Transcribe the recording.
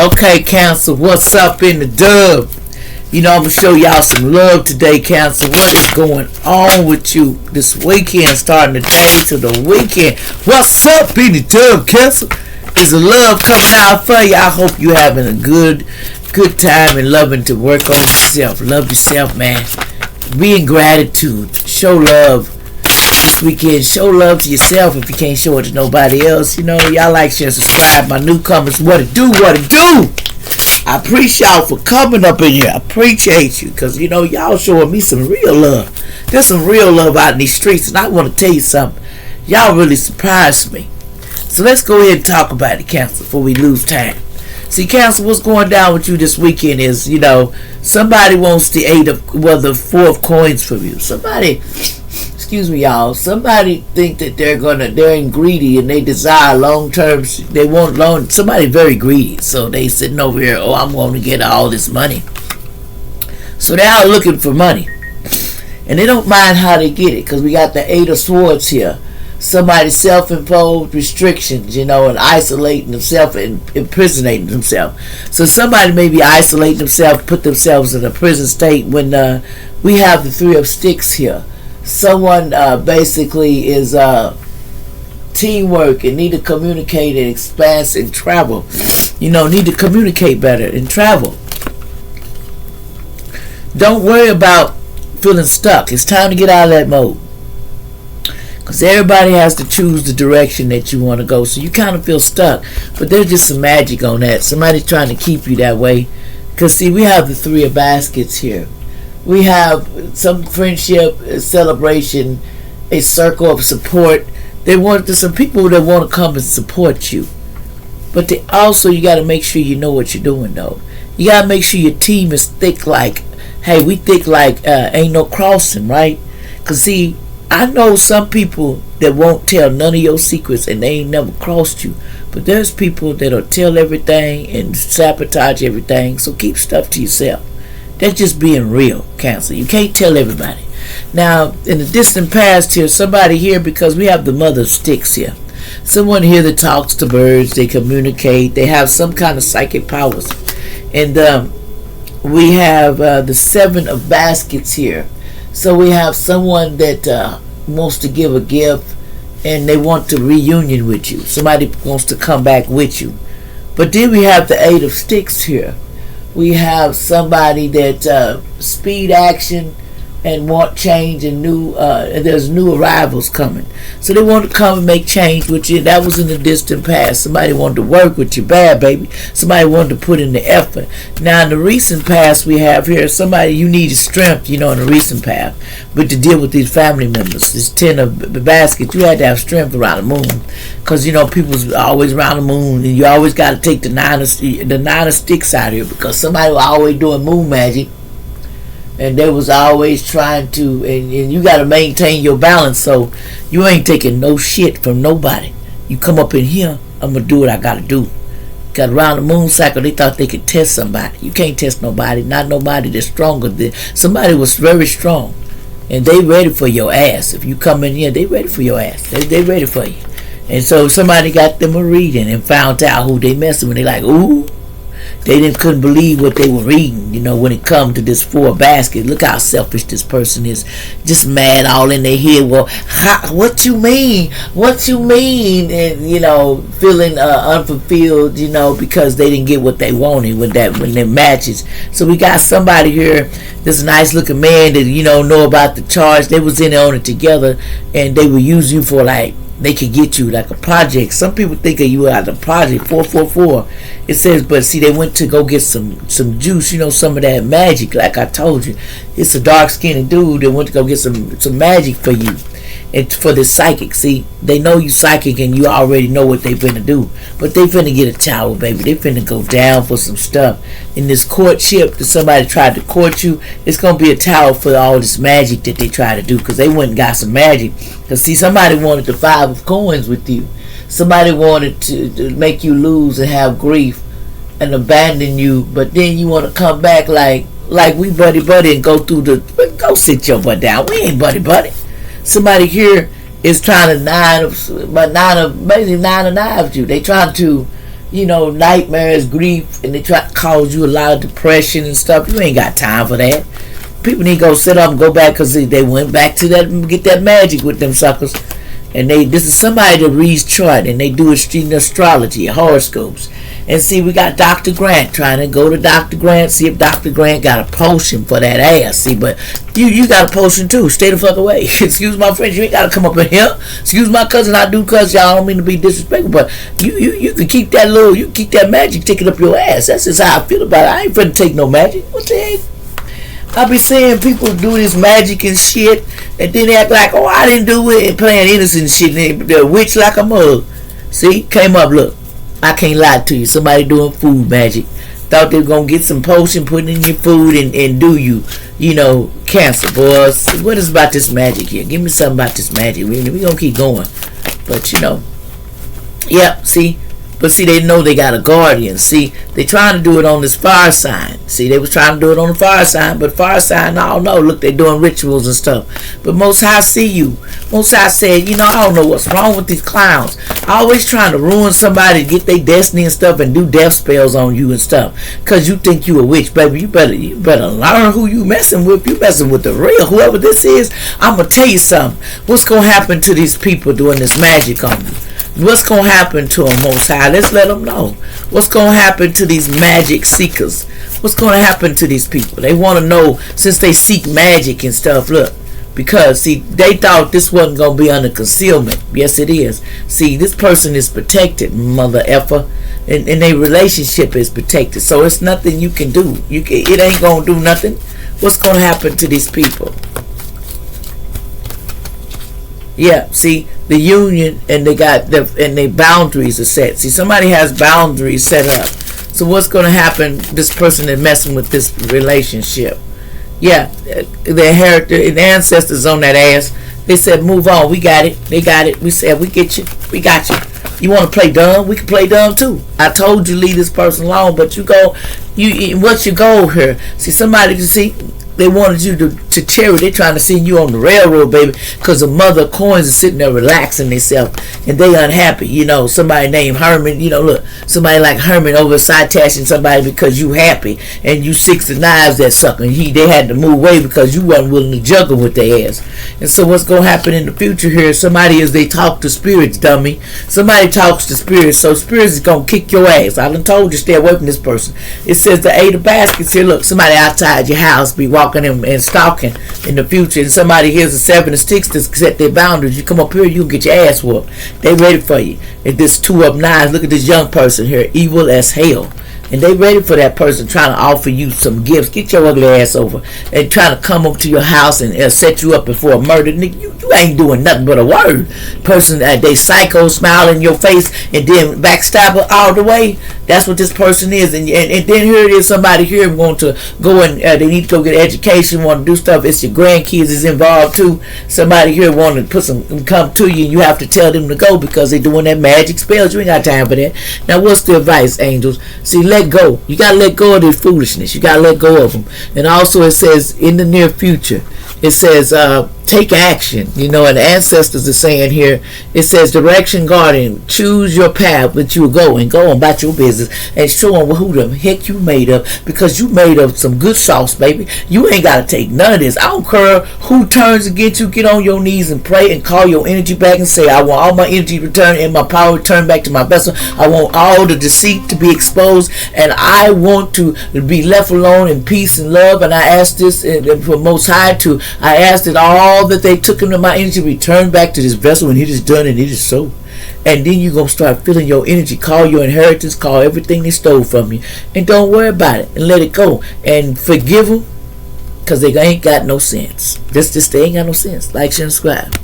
Okay, Cancer, what's up in the dub? You know, I'm going to show y'all some love today, Cancer. What is going on with you this weekend, starting the day to the weekend? What's up in the dub, Cancer? Is the love coming out for you? I hope you're having a good time and loving to work on yourself. Love yourself, man. Be in gratitude. Show love this weekend. Show love to yourself if you can't show it to nobody else. You know, y'all like, share, subscribe. My newcomers, what it do? I appreciate y'all for coming up in here. I appreciate you because, you know, y'all showing me some real love. There's some real love out in these streets, and I want to tell you something. Y'all really surprised me. So let's go ahead and talk about it, Cancer, before we lose time. See, Cancer, what's going down with you this weekend is, you know, somebody wants the 4 of coins from you. Somebody, excuse me, y'all. Somebody think that they're greedy and they desire long term. They want somebody very greedy. So they sitting over here, oh, I'm going to get all this money. So they're out looking for money. And they don't mind how they get it because we got the 8 of Swords here. Somebody self-imposed restrictions, you know, and isolating themselves and imprisoning themselves. So somebody may be isolating themselves, put themselves in a prison state when we have the 3 of Sticks here. Someone basically is teamwork and need to communicate and expand and travel. You know, need to communicate better and travel. Don't worry about feeling stuck. It's time to get out of that mode. Because everybody has to choose the direction that you want to go. So you kind of feel stuck. But there's just some magic on that. Somebody's trying to keep you that way. Because, see, we have the 3 of Baskets here. We have some friendship, a celebration, a circle of support. There's some people that want to come and support you. But you got to make sure you know what you're doing, though. You got to make sure your team is thick like, hey, we thick like ain't no crossing, right? Because, see, I know some people that won't tell none of your secrets and they ain't never crossed you. But there's people that'll tell everything and sabotage everything. So keep stuff to yourself. That's just being real, Cancer. You can't tell everybody. Now, in the distant past here, somebody here, because we have the Mother of Sticks here. Someone here that talks to birds. They communicate. They have some kind of psychic powers. And we have the 7 of Baskets here. So we have someone that wants to give a gift and they want to reunion with you. Somebody wants to come back with you. But then we have the 8 of Sticks here. We have somebody that speed action and want change and there's new arrivals coming. So they want to come and make change with you. That was in the distant past. Somebody wanted to work with you bad, baby. Somebody wanted to put in the effort. Now in the recent past we have here, somebody you needed strength, you know, in the recent past. But to deal with these family members, this 10 of Baskets, you had to have strength around the moon. Because, you know, people's always around the moon and you always got to take the 9 of Sticks out here because somebody was always doing moon magic. And they was always trying to, and you got to maintain your balance so you ain't taking no shit from nobody. You come up in here, I'm going to do what I got to do. Got around the moon cycle, they thought they could test somebody. You can't test nobody, not nobody that's stronger than, somebody was very strong. And they ready for your ass. If you come in here, they ready for your ass. They ready for you. And so somebody got them a reading and found out who they messing with. They like, ooh. They couldn't believe what they were reading, you know, when it come to this 4 basket. Look how selfish this person is. Just mad all in their head. Well, what you mean? What you mean? And, you know, feeling unfulfilled, you know, because they didn't get what they wanted when they matches. So we got somebody here, this nice looking man that, you know about the charge. They was in on it together and they would use you for like, they could get you like a project. Some people think of you as a project, 444. It says, but see, they went to go get some juice, you know, some of that magic. Like I told you, it's a dark-skinned dude that went to go get some magic for you. And for the psychic, see, they know you psychic and you already know what they finna do. But they finna get a towel, baby. They finna go down for some stuff. In this courtship that somebody tried to court you, it's gonna be a towel for all this magic that they try to do. Because they went and got some magic. Because see, somebody wanted the 5 of coins with you. Somebody wanted to make you lose and have grief and abandon you. But then you want to come back like we buddy and go through go sit your butt down. We ain't buddy. Somebody here is trying to basically nine of knives you. They trying to nightmares, grief, and they try to cause you a lot of depression and stuff. You ain't got time for that. People need to go sit up and go back because they went back to that and get that magic with them suckers. And this is somebody that reads chart and they do astrology, horoscopes. And see, we got Dr. Grant trying to go to Dr. Grant, see if Dr. Grant got a potion for that ass. See, but you got a potion too. Stay the fuck away. Excuse my French, you ain't got to come up in here. Excuse my cousin, I do cuss y'all. I don't mean to be disrespectful, but you can keep that magic taking up your ass. That's just how I feel about it. I ain't finna take no magic. What the heck? I be seeing people do this magic and shit, and then they act like, oh, I didn't do it, and playing innocent shit, and they're witch like a mug. See, came up, look, I can't lie to you. Somebody doing food magic. Thought they were going to get some potion, put it in your food, and do you cancer, boys. What is about this magic here? Give me something about this magic. We going to keep going. But, yeah, see, but see, they know they got a guardian. See, they trying to do it on this fire sign. See, they was trying to do it on the fire sign, but fire sign, I don't know. Look, they doing rituals and stuff. But Most High see you. Most High said, I don't know what's wrong with these clowns. Always trying to ruin somebody, get their destiny and stuff, and do death spells on you and stuff. Cause you think you a witch, baby. You better learn who you messing with. You messing with the real, whoever this is. I'm gonna tell you something. What's gonna happen to these people doing this magic on you? What's going to happen to them, Most High? Let's let them know. What's going to happen to these magic seekers? What's going to happen to these people? They want to know, since they seek magic and stuff, look. Because, see, they thought this wasn't going to be under concealment. Yes, it is. See, this person is protected, mother effer. And their relationship is protected. So it's nothing you can do. It ain't going to do nothing. What's going to happen to these people? Yeah, see, the union and their boundaries are set. See, somebody has boundaries set up. So what's going to happen? This person is messing with this relationship. Yeah, the ancestors on that ass. They said, move on. We got it. They got it. We said, we get you. We got you. You want to play dumb? We can play dumb too. I told you leave this person alone, but what's your goal here? See, somebody to see. They wanted you to cherry. They're trying to send you on the railroad, baby, because the mother of coins is sitting there relaxing themselves, and they unhappy. Somebody named Herman, look, somebody like Herman over side tashing somebody because you happy, and you 6 of knives that sucker. They had to move away because you wasn't willing to juggle with their ass. And so what's going to happen in the future here, they talk to spirits, dummy. Somebody talks to spirits, so spirits is going to kick your ass. I done told you, stay away from this person. It says the 8 of baskets here, look, somebody outside your house be walking and stalking in the future, and somebody here's a 7 of sticks to set their boundaries. You come up here, you can get your ass whooped. They ready for you. And this 2 of 9s, look at this young person here, evil as hell. And they ready for that person trying to offer you some gifts. Get your ugly ass over. And trying to come up to your house and set you up before a murder. You ain't doing nothing but a word. Person, they psycho, smile in your face, and then backstabber all the way. That's what this person is. And then here it is, somebody here want to go and they need to go get education, want to do stuff. It's your grandkids is involved too. Somebody here want to come to you, and you have to tell them to go because they're doing that magic spells. You ain't got time for that. Now, what's the advice, angels? See, let go. You got to let go of their foolishness. You got to let go of them. And also it says in the near future, it says take action. And the ancestors are saying here, it says direction guardian, choose your path that you will go on about your business and show them who the heck you made of, because you made of some good sauce, baby. You ain't got to take none of this. I don't care who turns against you. Get on your knees and pray and call your energy back and say, I want all my energy returned and my power returned back to my vessel. I want all the deceit to be exposed, and I want to be left alone in peace and love. And I ask this for Most High I ask that all that they took into my energy return back to this vessel, and it is done and it is so. And then you're going to start feeling your energy. Call your inheritance, call everything they stole from you, and don't worry about it, and let it go, and forgive them, because they ain't got no sense. They ain't got no sense. Like, share, and subscribe.